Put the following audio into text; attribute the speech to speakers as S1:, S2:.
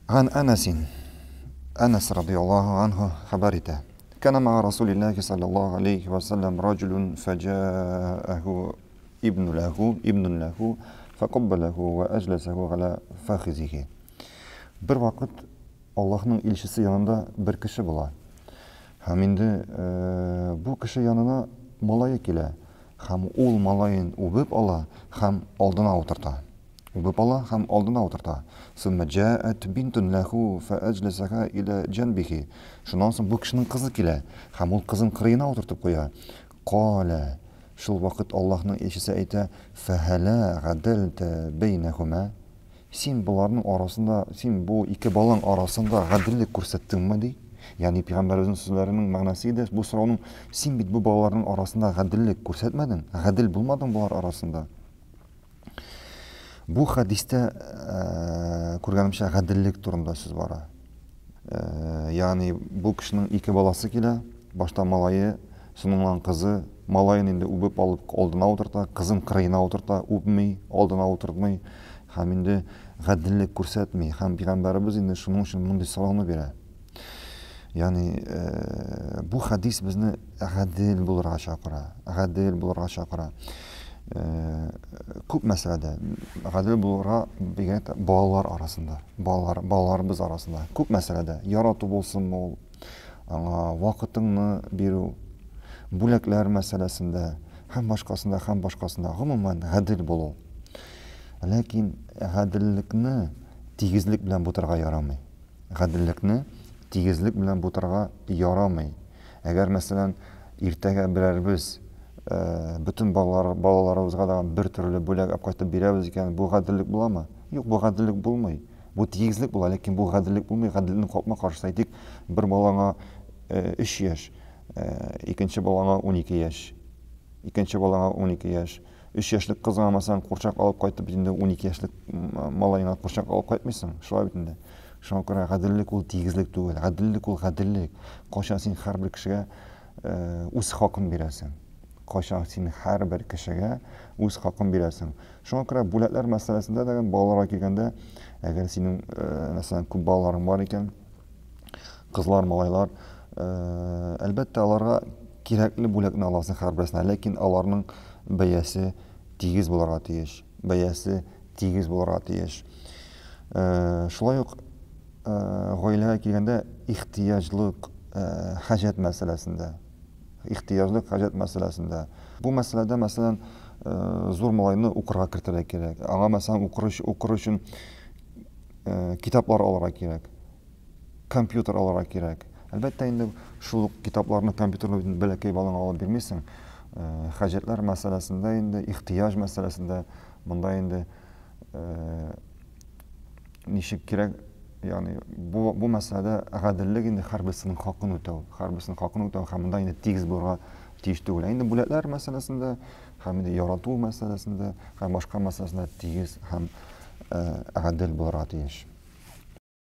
S1: عن أنس رضي الله عنه خبرته كان مع رسول الله صلى الله عليه وسلم رجل فجاءه ابن له فقبله وأجلسه على فخذه. Bir vakit Allah'ın ilçisi yanında bir kişi bular. Hem indi bu kişi yanına malaya kile. Hem ol malayın ubib ala hem aldına oturta. Ubib ala hem aldına oturta. Sümme caet bintun lahu fe ecleseha ile cenbihi. Şundan sonra bu kişinin kızı kile. Hem ol kızın kırığına oturtup koya. Kale. Şul vakit Allah'ın ilçisi ayta fehala gadelte beynehuma. Sen bunların arasında, sen bu iki balan arasında gadillik ko'rsatdin mi dey? Yani Peygamberimizin sözlerinin manasıydı. Bu sorunun sen bit bu balaların arasında gadillik ko'rsatmadin, gadil bulmadın bunlar arasında. Bu hadiste ko'rganimcha gadillik turunda söz var. Yani bu kişinin iki balası kile, başta malayı, sonundan kızı, malayın indi ubib alıp aldına oturta, kızın kırığına oturta, ubmay, aldına oturtmay. Hem indi gadillik ko'rsatmay, hem Peygamberimiz indi şunun için bunday salonu bere. Yani bu hadis bizni gadil bulurga chaqira, gadil bulurga chaqira. Ko'p masalada gadil bulurga bolalar arasında, bolalarimiz arasında, ko'p masalada yaratib bo'lsinmi ol, vaqtingni beru, bo'laklar masalasida, ham boshqasida, umuman gadil bo'l. Lakin gadillikni tegizlik bilan bo'tirga yaramay. Gadillikni tegizlik bilan bo'tirga yaramay. Agar masalan ertaga biror biz bütün balalarimizga da bir turli bo'lak olib qaytib beramiz ekan, bu gadillik bo'ladimi? Yo'q, bu gadillik bo'lmaydi. Bu tegizlik bo'ladi, lekin bu gadillik bo'lmaydi. Gadillikni qopma qarshi aytdik, bir balanga 3 yosh, ikkinchi balanga 12 yosh, ikkinchi balanga 12 yosh. 3 yoshlik qizga masalan qo'rchoq olib qaytib, endi 12 yoshlik malayga qo'rchoq olib qaytmaysan. Shulay bitdi. Shunga ko'ra gadillik ul tegizlik tug'il. Gadillik ul gadillik. Qo'shan sen har bir kishiga o'z haqin berasan. Qo'shan sen har bir kishiga o'z haqin berasan. Shunga ko'ra bo'laklar masalasida da bolalarga kelganda, agar sening masalan ko'p bolalaring bor ekan, qizlar, malaylar, albatta ularga kerakli bo'lakni olasan har birisidan, lekin ularning bayasi tegiz bo'larga tegish. Bayasi tegiz bo'larga tegish. Shulay uq g'oyalarga kelganda ehtiyojlik hajat masalasida, bu masalada masalan zo'r malayni o'qirga kiritilsa kerak. Anga masalan o'qirish uchun kitoblar olishga kerak. Kompyuter olishga kerak. Albatta endi shu kitoblarni, kompyuterni balakay bolaga olib bermaysan. Hajatlar masalasida endi ehtiyoj masalasida bunda endi nishib kerak. Yani bu masalada gadillik endi har birisining haqqini o'tav, hamda endi tegiz bo'lgan tegishli bo'ladi. Endi bo'laklar masalasida, hamda yaratuv masalasida, ham boshqa masalasida tegiz ham gadil bo'ladi.